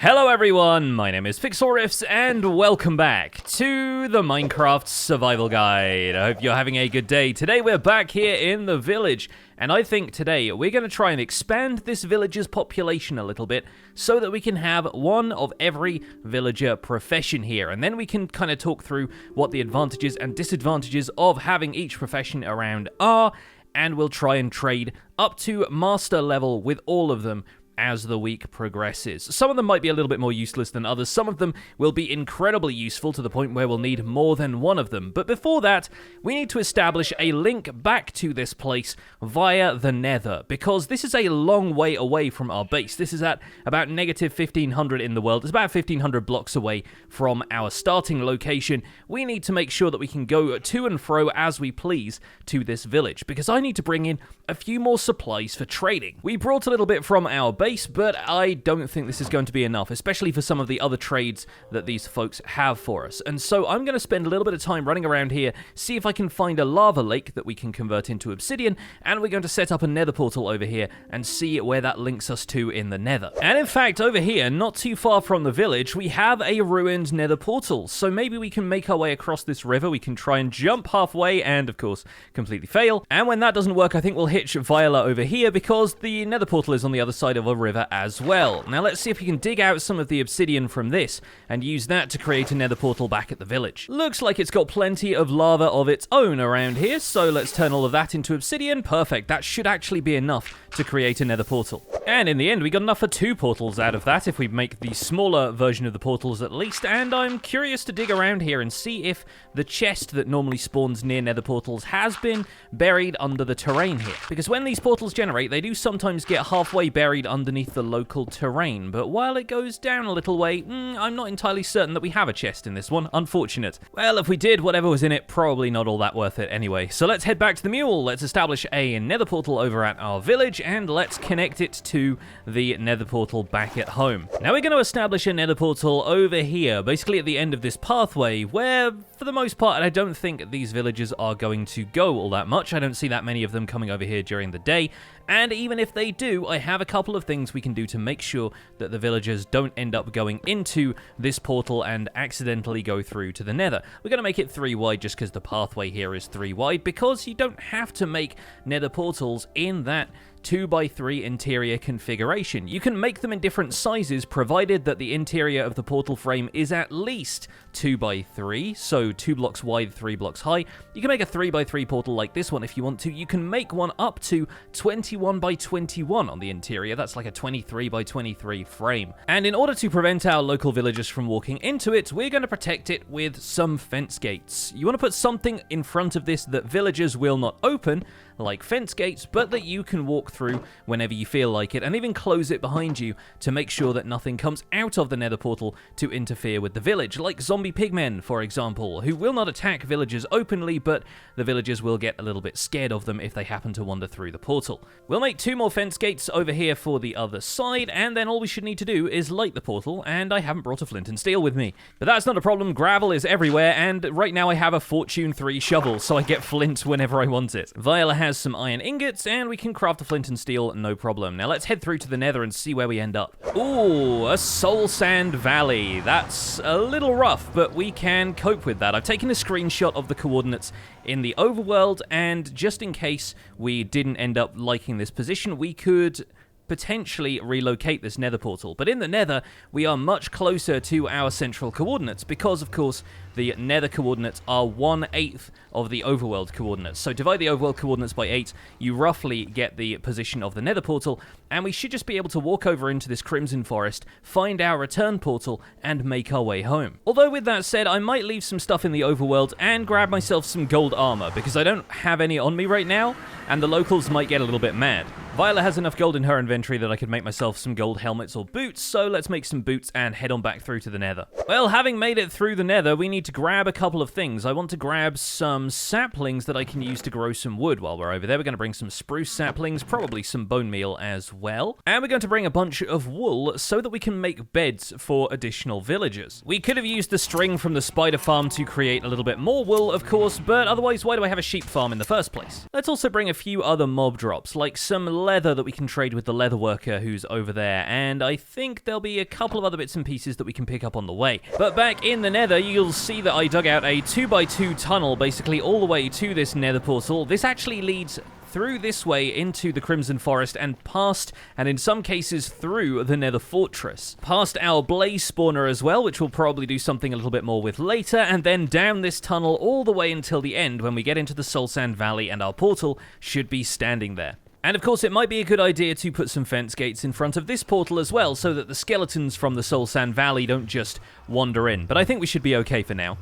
Hello everyone, my name is Pixlriffs and welcome back to the Minecraft Survival Guide. I hope you're having a good day. Today we're back here in the village, and I think today we're going to try and expand this village's population a little bit so that we can have one of every villager profession here, and then we can kind of talk through what the advantages and disadvantages of having each profession around are, and we'll try and trade up to master level with all of them as the week progresses. Some of them might be a little bit more useless than others. Some of them will be incredibly useful to the point where we'll need more than one of them. But before that, we need to establish a link back to this place via the Nether, because this is a long way away from our base. This is at about negative 1500 in the world. It's about 1500 blocks away from our starting location. We need to make sure that we can go to and fro as we please to this village, because I need to bring in a few more supplies for trading. We brought a little bit from our base, but I don't think this is going to be enough, especially for some of the other trades that these folks have for us. And so I'm going to spend a little bit of time running around here, see if I can find a lava lake that we can convert into obsidian, and we're going to set up a nether portal over here and see where that links us to in the nether. And in fact, over here, not too far from the village, we have a ruined nether portal. So maybe we can make our way across this river. We can try and jump halfway and, of course, completely fail. And when that doesn't work, I think we'll hitch Viola over here because the nether portal is on the other side of a river as well. Now let's see if we can dig out some of the obsidian from this and use that to create a nether portal back at the village. Looks like it's got plenty of lava of its own around here, so let's turn all of that into obsidian. Perfect, that should actually be enough to create a nether portal. And in the end, we got enough for 2 portals out of that, if we make the smaller version of the portals at least. And I'm curious to dig around here and see if the chest that normally spawns near nether portals has been buried under the terrain here. Because when these portals generate, they do sometimes get halfway buried underneath the local terrain. But while it goes down a little way, I'm not entirely certain that we have a chest in this one. Unfortunate. Well, if we did, whatever was in it, probably not all that worth it anyway. So let's head back to the mule. Let's establish a nether portal over at our village, and let's connect it to the nether portal back at home. Now we're going to establish a nether portal over here, basically at the end of this pathway, where for the most part I don't think these villagers are going to go all that much. I don't see that many of them coming over here during the day, and even if they do, I have a couple of things we can do to make sure that the villagers don't end up going into this portal and accidentally go through to the nether. We're going to make it 3 wide just because the pathway here is 3 wide, because you don't have to make nether portals in that 2x3 interior configuration. You can make them in different sizes, provided that the interior of the portal frame is at least 2x3, so 2 blocks wide, 3 blocks high. You can make a 3x3 portal like this one if you want to. You can make one up to 21x21 on the interior. That's like a 23x23 frame. And in order to prevent our local villagers from walking into it, we're going to protect it with some fence gates. You want to put something in front of this that villagers will not open, like fence gates, but that you can walk through whenever you feel like it, and even close it behind you to make sure that nothing comes out of the nether portal to interfere with the village, like zombie pigmen, for example, who will not attack villagers openly, but the villagers will get a little bit scared of them if they happen to wander through the portal. We'll make 2 more fence gates over here for the other side, and then all we should need to do is light the portal, and I haven't brought a flint and steel with me. But that's not a problem. Gravel is everywhere, and right now I have a Fortune 3 shovel, so I get flint whenever I want it. Viola has some iron ingots, and we can craft a flint and steel, no problem. Now let's head through to the nether and see where we end up. Ooh, a soul sand valley. That's a little rough, but we can cope with that. I've taken a screenshot of the coordinates in the overworld, and just in case we didn't end up liking this position, we could potentially relocate this nether portal. But in the nether, we are much closer to our central coordinates because, of course, the nether coordinates are 1/8 of the overworld coordinates. So divide the overworld coordinates by 8, you roughly get the position of the nether portal, and we should just be able to walk over into this crimson forest, find our return portal, and make our way home. Although with that said, I might leave some stuff in the overworld and grab myself some gold armor, because I don't have any on me right now, and the locals might get a little bit mad. Viola has enough gold in her inventory that I could make myself some gold helmets or boots, so let's make some boots and head on back through to the nether. Well, having made it through the nether, we need to grab a couple of things. I want to grab some saplings that I can use to grow some wood while we're over there. We're going to bring some spruce saplings, probably some bone meal as well. And we're going to bring a bunch of wool so that we can make beds for additional villagers. We could have used the string from the spider farm to create a little bit more wool, of course, but otherwise, why do I have a sheep farm in the first place? Let's also bring a few other mob drops, like some leather that we can trade with the leather worker who's over there, and I think there'll be a couple of other bits and pieces that we can pick up on the way. But back in the Nether, you'll see that I dug out a 2x2 tunnel basically all the way to this Nether portal. This actually leads through this way into the Crimson Forest and past, and in some cases through the Nether Fortress. Past our Blaze spawner as well, which we'll probably do something a little bit more with later, and then down this tunnel all the way until the end when we get into the Soul Sand Valley, and our portal should be standing there. And of course, it might be a good idea to put some fence gates in front of this portal as well, so that the skeletons from the Soul Sand Valley don't just wander in. But I think we should be okay for now.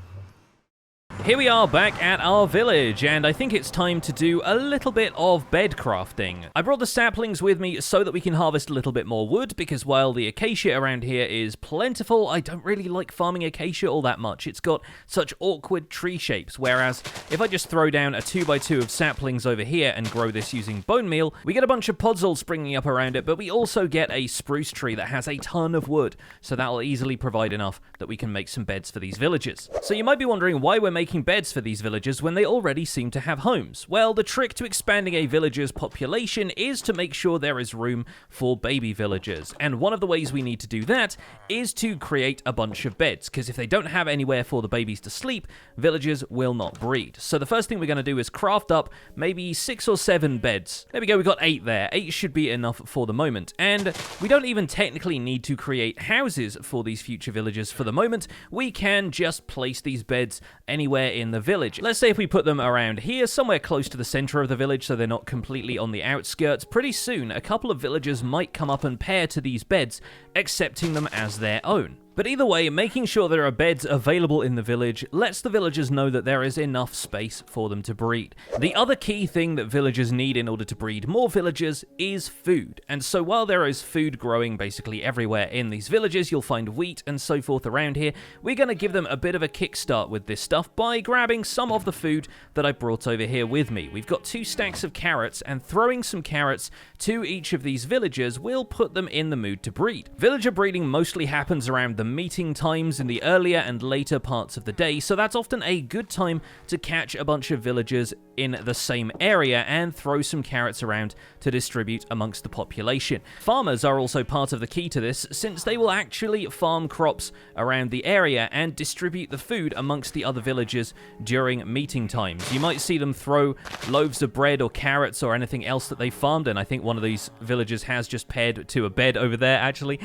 Here we are back at our village, and I think it's time to do a little bit of bed crafting. I brought the saplings with me so that we can harvest a little bit more wood, because while the acacia around here is plentiful, I don't really like farming acacia all that much. It's got such awkward tree shapes, whereas if I just throw down a 2x2 of saplings over here and grow this using bone meal, we get a bunch of pods all springing up around it, but we also get a spruce tree that has a ton of wood, so that'll easily provide enough that we can make some beds for these villagers. So you might be wondering why we're making beds for these villagers when they already seem to have homes. Well, the trick to expanding a villager's population is to make sure there is room for baby villagers, and one of the ways we need to do that is to create a bunch of beds, because if they don't have anywhere for the babies to sleep, villagers will not breed. So the first thing we're going to do is craft up maybe 6 or 7 beds. There we go, we got 8 there. 8 should be enough for the moment, and we don't even technically need to create houses for these future villagers for the moment. We can just place these beds anywhere in the village. Let's say if we put them around here, somewhere close to the center of the village, so they're not completely on the outskirts, pretty soon a couple of villagers might come up and pair to these beds, accepting them as their own. But either way, making sure there are beds available in the village lets the villagers know that there is enough space for them to breed. The other key thing that villagers need in order to breed more villagers is food. And so while there is food growing basically everywhere in these villages, you'll find wheat and so forth around here, we're going to give them a bit of a kickstart with this stuff by grabbing some of the food that I brought over here with me. We've got 2 stacks of carrots, and throwing some carrots to each of these villagers will put them in the mood to breed. Villager breeding mostly happens around the meeting times in the earlier and later parts of the day, so that's often a good time to catch a bunch of villagers in the same area and throw some carrots around to distribute amongst the population. Farmers are also part of the key to this, since they will actually farm crops around the area and distribute the food amongst the other villagers during meeting times. You might see them throw loaves of bread or carrots or anything else that they farmed, and I think one of these villagers has just paired to a bed over there actually.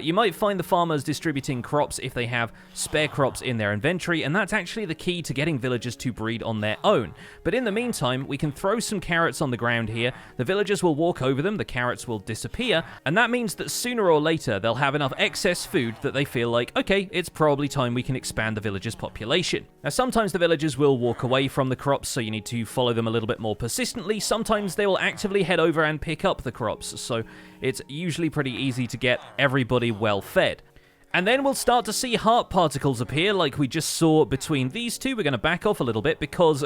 You might find the farmers distributing crops if they have spare crops in their inventory, and that's actually the key to getting villagers to breed on their own. But in the meantime, we can throw some carrots on the ground here, the villagers will walk over them, the carrots will disappear, and that means that sooner or later they'll have enough excess food that they feel like, okay, it's probably time we can expand the villager's population. Now sometimes the villagers will walk away from the crops, so you need to follow them a little bit more persistently. Sometimes they will actively head over and pick up the crops, so it's usually pretty easy to get everybody well fed. And then we'll start to see heart particles appear like we just saw between these two. We're going to back off a little bit because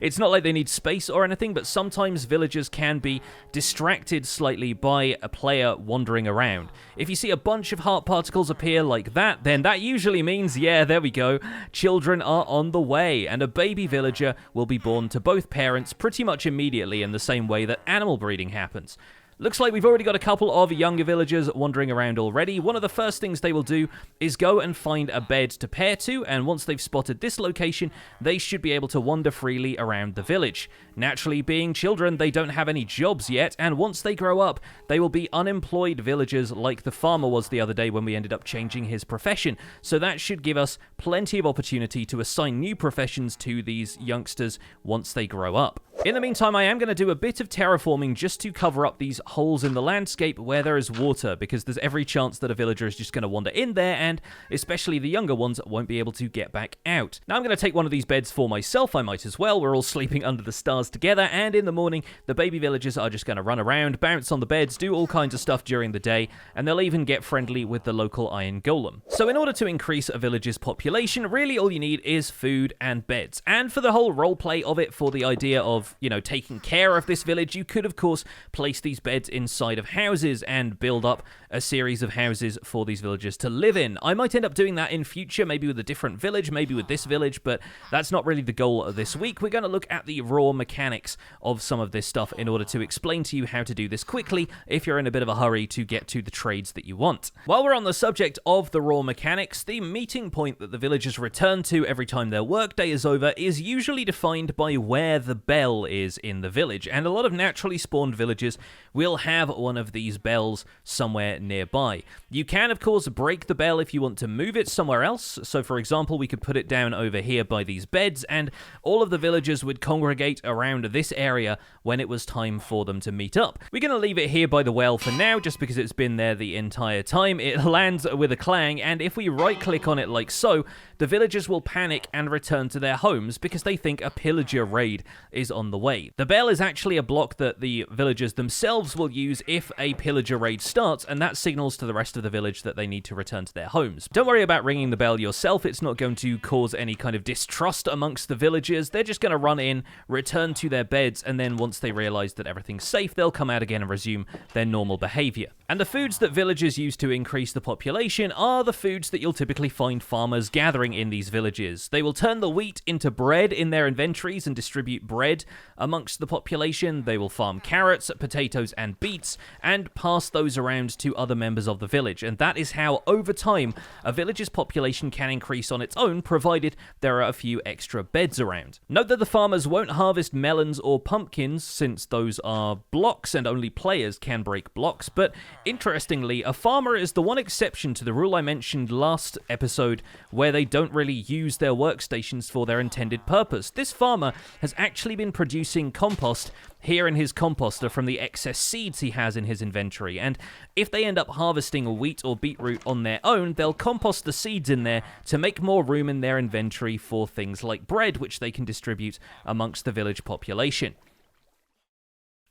it's not like they need space or anything, but sometimes villagers can be distracted slightly by a player wandering around. If you see a bunch of heart particles appear like that, then that usually means, yeah, there we go, children are on the way, and a baby villager will be born to both parents pretty much immediately in the same way that animal breeding happens. Looks like we've already got a couple of younger villagers wandering around already. One of the first things they will do is go and find a bed to pair to, and once they've spotted this location, they should be able to wander freely around the village. Naturally, being children, they don't have any jobs yet, and once they grow up, they will be unemployed villagers like the farmer was the other day when we ended up changing his profession. So that should give us plenty of opportunity to assign new professions to these youngsters once they grow up. In the meantime, I am going to do a bit of terraforming just to cover up these holes in the landscape where there is water, because there's every chance that a villager is just going to wander in there, and especially the younger ones won't be able to get back out. Now I'm going to take one of these beds for myself, I might as well. We're all sleeping under the stars together, and in the morning, the baby villagers are just going to run around, bounce on the beds, do all kinds of stuff during the day, and they'll even get friendly with the local iron golem. So in order to increase a village's population, really all you need is food and beds. And for the whole roleplay of it, for the idea of, you know, taking care of this village, you could of course place these beds inside of houses and build up a series of houses for these villagers to live in. I might end up doing that in future, maybe with a different village, maybe with this village, but that's not really the goal of this week. We're going to look at the raw mechanics of some of this stuff in order to explain to you how to do this quickly if you're in a bit of a hurry to get to the trades that you want. While we're on the subject of the raw mechanics, the meeting point that the villagers return to every time their workday is over is usually defined by where the bell is in the village, and a lot of naturally spawned villages will have one of these bells somewhere nearby. You can, of course, break the bell if you want to move it somewhere else. So, for example, we could put it down over here by these beds, and all of the villagers would congregate around this area when it was time for them to meet up. We're going to leave it here by the well for now, just because it's been there the entire time. It lands with a clang, and if we right-click on it like so, the villagers will panic and return to their homes because they think a pillager raid is on the way. The bell is actually a block that the villagers themselves will use if a pillager raid starts, and that signals to the rest of the village that they need to return to their homes. Don't worry about ringing the bell yourself. It's not going to cause any kind of distrust amongst the villagers. They're just going to run in, return to their beds, and then once they realize that everything's safe, they'll come out again and resume their normal behavior. And the foods that villagers use to increase the population are the foods that you'll typically find farmers gathering in these villages. They will turn the wheat into bread in their inventories and distribute bread amongst the population. They will farm carrots, potatoes, and beets, and pass those around to other members of the village. And that is how, over time, a village's population can increase on its own, provided there are a few extra beds around. Note that the farmers won't harvest melons or pumpkins, since those are blocks and only players can break blocks, but interestingly, a farmer is the one exception to the rule I mentioned last episode where they don't really use their workstations for their intended purpose. This farmer has actually been producing compost here in his composter from the excess seeds he has in his inventory, and if they end up harvesting wheat or beetroot on their own, they'll compost the seeds in there to make more room in their inventory for things like bread, which they can distribute amongst the village population.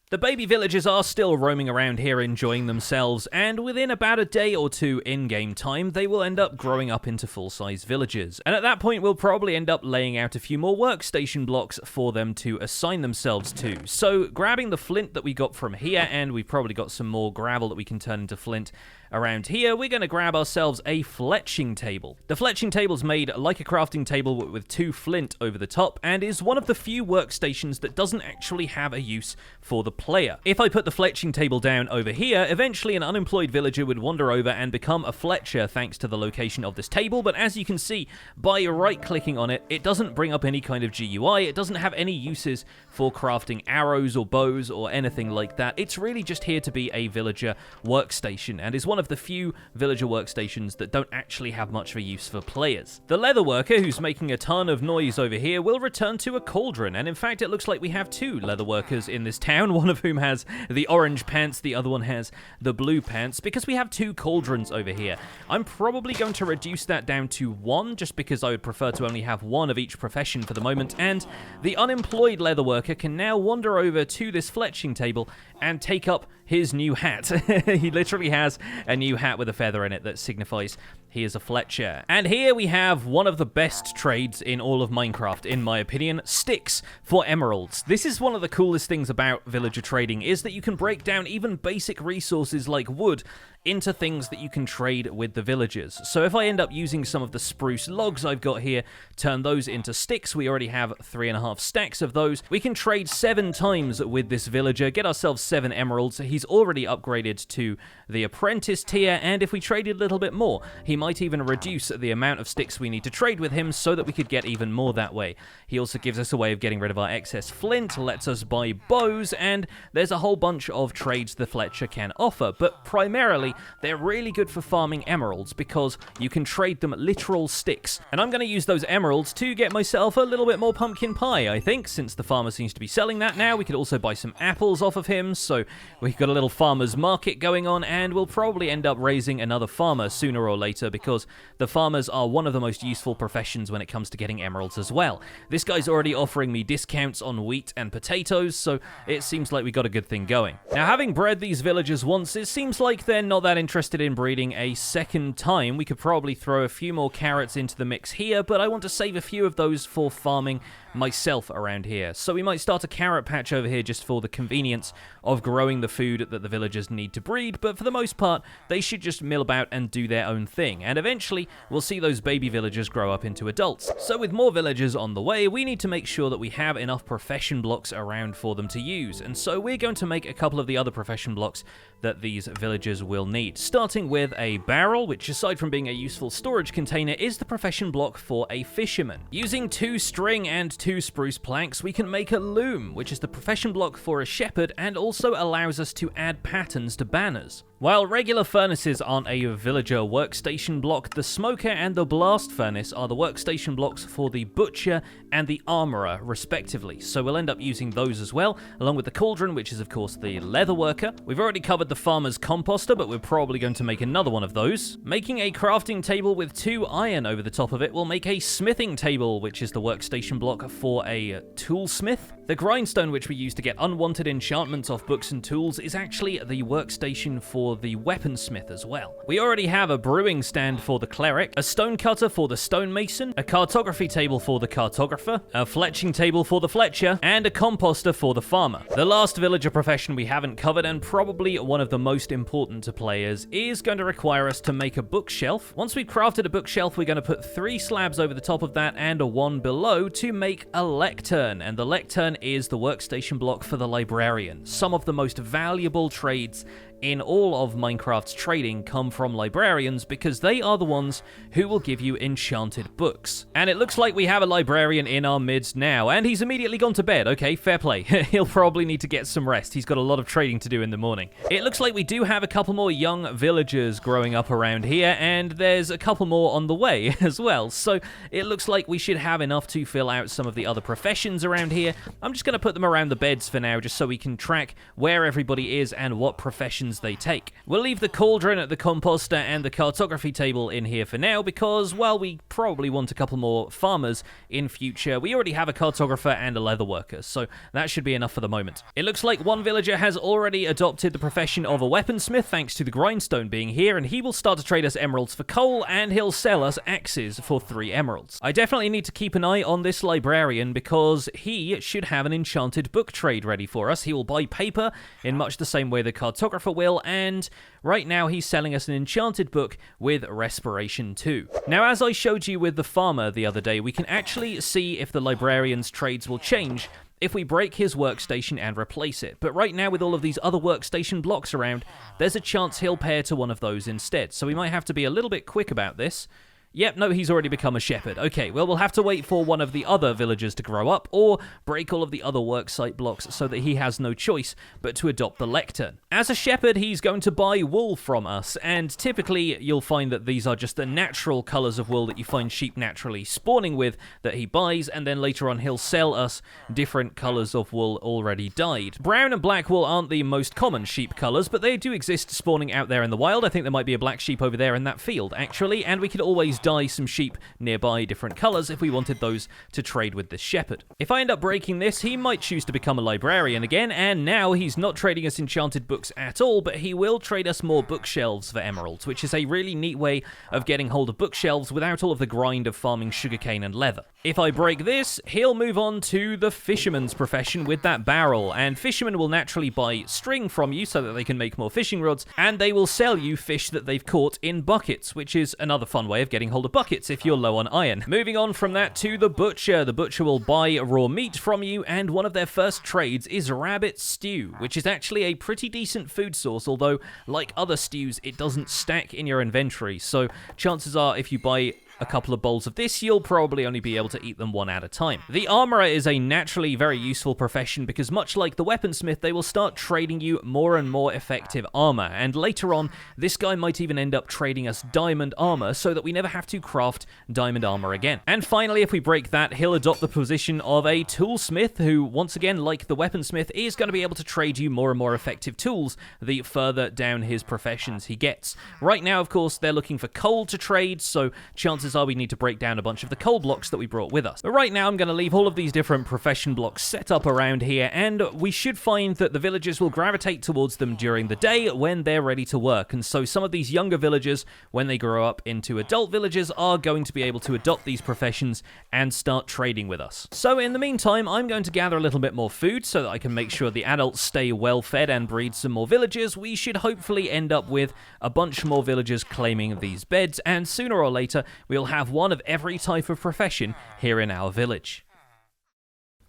The baby villagers are still roaming around here enjoying themselves, and within about a day or two in-game time, they will end up growing up into full-size villagers. And at that point, we'll probably end up laying out a few more workstation blocks for them to assign themselves to. So, grabbing the flint that we got from here, and we've probably got some more gravel that we can turn into flint around here, we're going to grab ourselves a fletching table. The fletching table's made like a crafting table with 2 flint over the top, and is one of the few workstations that doesn't actually have a use for the player. If I put the fletching table down over here, eventually an unemployed villager would wander over and become a fletcher thanks to the location of this table, but as you can see, by right-clicking on it, it doesn't bring up any kind of GUI, it doesn't have any uses for crafting arrows or bows or anything like that. It's really just here to be a villager workstation, and is one of the few villager workstations that don't actually have much of a use for players. The leather worker, who's making a ton of noise over here, will return to a cauldron, and in fact it looks like we have 2 leather workers in this town, one of whom has the orange pants, the other one has the blue pants, because we have 2 cauldrons over here. I'm probably going to reduce that down to 1, just because I would prefer to only have 1 of each profession for the moment, and the unemployed leather worker can now wander over to this fletching table and take up his new hat. He literally has a new hat with a feather in it that signifies he is a Fletcher. And here we have one of the best trades in all of Minecraft, in my opinion, sticks for emeralds. This is one of the coolest things about villager trading, is that you can break down even basic resources like wood into things that you can trade with the villagers. So if I end up using some of the spruce logs I've got here, turn those into sticks, we already have 3.5 stacks of those. We can trade 7 times with this villager, get ourselves 7 emeralds. He's already upgraded to the apprentice tier, and if we traded a little bit more, he might even reduce the amount of sticks we need to trade with him so that we could get even more that way. He also gives us a way of getting rid of our excess flint, lets us buy bows, and there's a whole bunch of trades the Fletcher can offer, but primarily they're really good for farming emeralds because you can trade them literal sticks. And I'm going to use those emeralds to get myself a little bit more pumpkin pie, I think, since the farmer seems to be selling that now. We could also buy some apples off of him, so we've got a little farmer's market going on, and we'll probably end up raising another farmer sooner or later because the farmers are one of the most useful professions when it comes to getting emeralds as well. This guy's already offering me discounts on wheat and potatoes, so it seems like we got a good thing going. Now, having bred these villagers once, it seems like they're not that interested in breeding a second time. We could probably throw a few more carrots into the mix here, but I want to save a few of those for farming myself around here. So we might start a carrot patch over here just for the convenience of growing the food that the villagers need to breed, but for the most part, they should just mill about and do their own thing, and eventually we'll see those baby villagers grow up into adults. So with more villagers on the way, we need to make sure that we have enough profession blocks around for them to use, and so we're going to make a couple of the other profession blocks that these villagers will need, starting with a barrel, which aside from being a useful storage container, is the profession block for a fisherman. Using 2 string and 2 spruce planks, we can make a loom, which is the profession block for a shepherd and also allows us to add patterns to banners. While regular furnaces aren't a villager workstation block, the smoker and the blast furnace are the workstation blocks for the butcher and the armorer, respectively. So we'll end up using those as well, along with the cauldron, which is of course the leather worker. We've already covered the farmer's composter, but we're probably going to make another one of those. Making a crafting table with 2 iron over the top of it will make a smithing table, which is the workstation block for a toolsmith. The grindstone, which we use to get unwanted enchantments off books and tools, is actually the workstation for the weaponsmith as well. We already have a brewing stand for the cleric, a stone cutter for the stonemason, a cartography table for the cartographer, a fletching table for the fletcher, and a composter for the farmer. The last villager profession we haven't covered, and probably one of the most important to players, is going to require us to make a bookshelf. Once we've crafted a bookshelf, we're going to put 3 slabs over the top of that and a 1 below to make a lectern, and the lectern is the workstation block for the librarian. Some of the most valuable trades in all of Minecraft's trading come from librarians because they are the ones who will give you enchanted books. And it looks like we have a librarian in our midst now, and he's immediately gone to bed. Okay, fair play. He'll probably need to get some rest. He's got a lot of trading to do in the morning. It looks like we do have a couple more young villagers growing up around here, and there's a couple more on the way as well. So it looks like we should have enough to fill out some of the other professions around here. I'm just going to put them around the beds for now, just so we can track where everybody is and what professions they take. We'll leave the cauldron, the composter, and the cartography table in here for now because while we probably want a couple more farmers in future, we already have a cartographer and a leather worker, so that should be enough for the moment. It looks like one villager has already adopted the profession of a weaponsmith thanks to the grindstone being here, and he will start to trade us emeralds for coal, and he'll sell us axes for 3 emeralds. I definitely need to keep an eye on this librarian because he should have an enchanted book trade ready for us. He will buy paper in much the same way the cartographer will, and right now he's selling us an enchanted book with respiration 2. Now, as I showed you with the farmer the other day, we can actually see if the librarian's trades will change if we break his workstation and replace it. But right now, with all of these other workstation blocks around, there's a chance he'll pair to one of those instead. So we might have to be a little bit quick about this. Yep, no, he's already become a shepherd. Okay, well, we'll have to wait for one of the other villagers to grow up, or break all of the other worksite blocks so that he has no choice but to adopt the lectern. As a shepherd, he's going to buy wool from us, and typically you'll find that these are just the natural colours of wool that you find sheep naturally spawning with that he buys, and then later on he'll sell us different colours of wool already dyed. Brown and black wool aren't the most common sheep colours, but they do exist spawning out there in the wild. I think there might be a black sheep over there in that field, actually, and we could always dye some sheep nearby different colours if we wanted those to trade with this shepherd. If I end up breaking this, he might choose to become a librarian again, and now he's not trading us enchanted books at all, but he will trade us more bookshelves for emeralds, which is a really neat way of getting hold of bookshelves without all of the grind of farming sugarcane and leather. If I break this, he'll move on to the fisherman's profession with that barrel, and fishermen will naturally buy string from you so that they can make more fishing rods, and they will sell you fish that they've caught in buckets, which is another fun way of getting hold of buckets if you're low on iron. Moving on from that to the butcher. The butcher will buy raw meat from you, and one of their first trades is rabbit stew, which is actually a pretty decent food source, although like other stews, it doesn't stack in your inventory, so chances are if you buy a couple of bowls of this, you'll probably only be able to eat them one at a time. The armorer is a naturally very useful profession because much like the weaponsmith, they will start trading you more and more effective armor, and later on, this guy might even end up trading us diamond armor so that we never have to craft diamond armor again. And finally, if we break that, he'll adopt the position of a toolsmith who, once again, like the weaponsmith, is going to be able to trade you more and more effective tools the further down his professions he gets. Right now, of course, they're looking for coal to trade, so chances chances are we need to break down a bunch of the coal blocks that we brought with us. But right now, I'm going to leave all of these different profession blocks set up around here, and we should find that the villagers will gravitate towards them during the day when they're ready to work. And so some of these younger villagers, when they grow up into adult villagers, are going to be able to adopt these professions and start trading with us. So in the meantime, I'm going to gather a little bit more food so that I can make sure the adults stay well fed and breed some more villagers. We should hopefully end up with a bunch more villagers claiming these beds, and sooner or later we'll have one of every type of profession here in our village.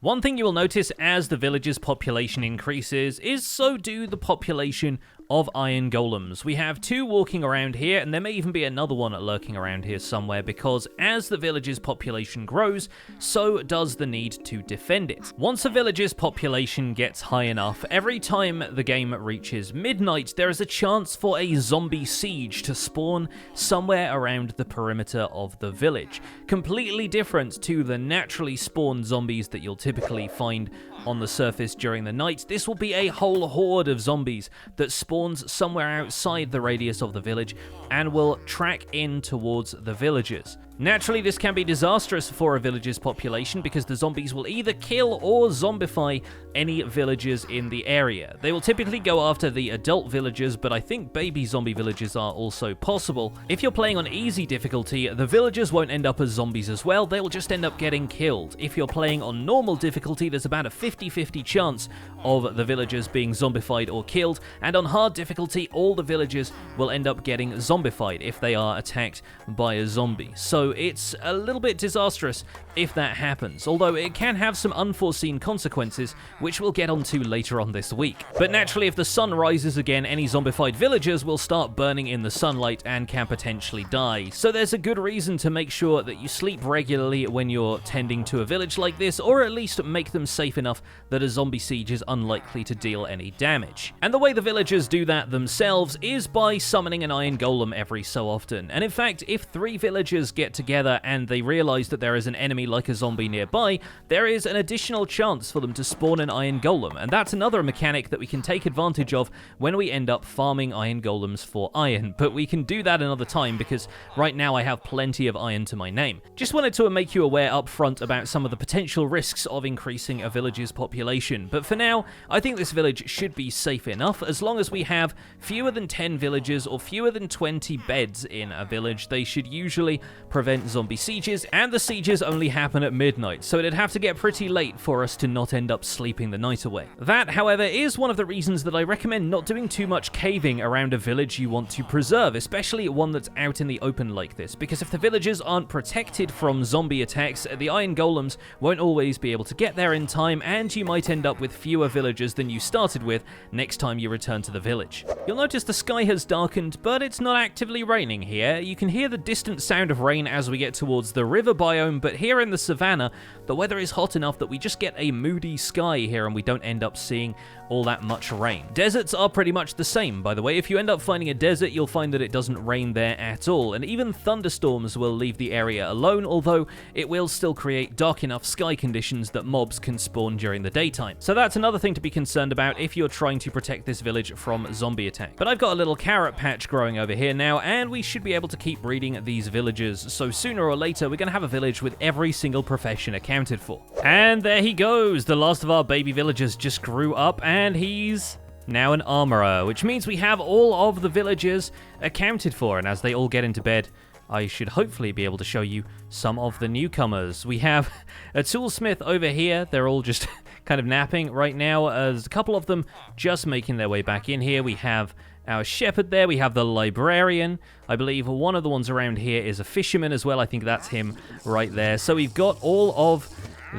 One thing you will notice as the village's population increases is so do the population of iron golems. We have 2 walking around here, and there may even be another one lurking around here somewhere, because as the village's population grows, so does the need to defend it. Once a village's population gets high enough, every time the game reaches midnight, there is a chance for a zombie siege to spawn somewhere around the perimeter of the village. Completely different to the naturally spawned zombies that you'll typically find on the surface during the night. This will be a whole horde of zombies that spawns somewhere outside the radius of the village and will track in towards the villagers. Naturally, this can be disastrous for a village's population because the zombies will either kill or zombify any villagers in the area. They will typically go after the adult villagers, but I think baby zombie villagers are also possible. If you're playing on easy difficulty, the villagers won't end up as zombies as well, they will just end up getting killed. If you're playing on normal difficulty, there's about a 50-50 chance of the villagers being zombified or killed, and on hard difficulty, all the villagers will end up getting zombified if they are attacked by a zombie. So it's a little bit disastrous if that happens, although it can have some unforeseen consequences, which we'll get onto later on this week. But naturally, if the sun rises again, any zombified villagers will start burning in the sunlight and can potentially die. So there's a good reason to make sure that you sleep regularly when you're tending to a village like this, or at least make them safe enough that a zombie siege is unlikely to deal any damage. And the way the villagers do that themselves is by summoning an iron golem every so often. And in fact, if 3 villagers get together and they realize that there is an enemy like a zombie nearby, there is an additional chance for them to spawn an iron golem, and that's another mechanic that we can take advantage of when we end up farming iron golems for iron. But we can do that another time because right now I have plenty of iron to my name. Just wanted to make you aware up front about some of the potential risks of increasing a village's population, but for now I think this village should be safe enough as long as we have fewer than 10 villagers or fewer than 20 beds in a village. They should usually prevent zombie sieges, and the sieges only happen at midnight, so it'd have to get pretty late for us to not end up sleeping the night away. That, however, is one of the reasons that I recommend not doing too much caving around a village you want to preserve, especially one that's out in the open like this, because if the villagers aren't protected from zombie attacks, the iron golems won't always be able to get there in time, and you might end up with fewer villagers than you started with next time you return to the village. You'll notice the sky has darkened, but it's not actively raining here. You can hear the distant sound of rain as we get towards the river biome, but here in the Savanna, the weather is hot enough that we just get a moody sky here and we don't end up seeing all that much rain. Deserts are pretty much the same, by the way. If you end up finding a desert, you'll find that it doesn't rain there at all, and even thunderstorms will leave the area alone, although it will still create dark enough sky conditions that mobs can spawn during the daytime. So that's another thing to be concerned about if you're trying to protect this village from zombie attack. But I've got a little carrot patch growing over here now, and we should be able to keep breeding these villagers, so sooner or later we're going to have a village with every single profession accounted for. And there he goes! The last of our baby villagers just grew up, and he's now an armorer, which means we have all of the villagers accounted for, and as they all get into bed, I should hopefully be able to show you some of the newcomers. We have a toolsmith over here. They're all just kind of napping right now. There's a couple of them just making their way back in here. We have our shepherd there. We have the librarian. I believe one of the ones around here is a fisherman as well. I think that's him right there. So we've got all of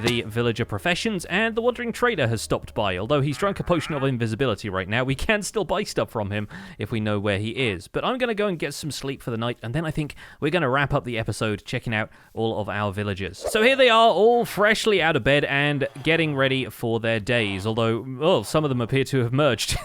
the villager professions, and the wandering trader has stopped by. Although he's drunk a potion of invisibility right now, we can still buy stuff from him if we know where he is. But I'm going to go and get some sleep for the night, and then I think we're going to wrap up the episode checking out all of our villagers. So here they are, all freshly out of bed and getting ready for their days, although, some of them appear to have merged.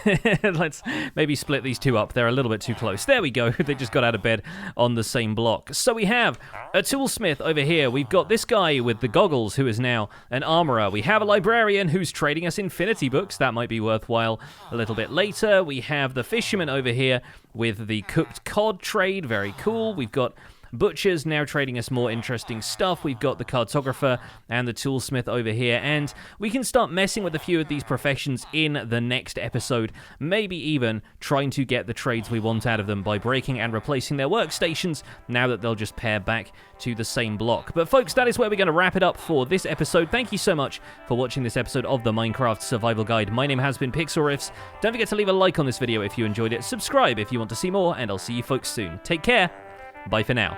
Let's maybe split these two up. They're a little bit too close. There we go. They just got out of bed on the same block. So we have a toolsmith over here. We've got this guy with the goggles who is now an armorer. We have a librarian who's trading us infinity books. That might be worthwhile a little bit later. We have the fisherman over here with the cooked cod trade. Very cool. We've got butchers now trading us more interesting stuff. We've got the cartographer and the toolsmith over here, and we can start messing with a few of these professions in the next episode, maybe even trying to get the trades we want out of them by breaking and replacing their workstations now that they'll just pair back to the same block. But folks, that is where we're going to wrap it up for this episode. Thank you so much for watching this episode of the Minecraft Survival Guide. My name has been Pixlriffs. Don't forget to leave a like on this video if you enjoyed it, subscribe if you want to see more, and I'll see you folks soon. Take care. Bye for now.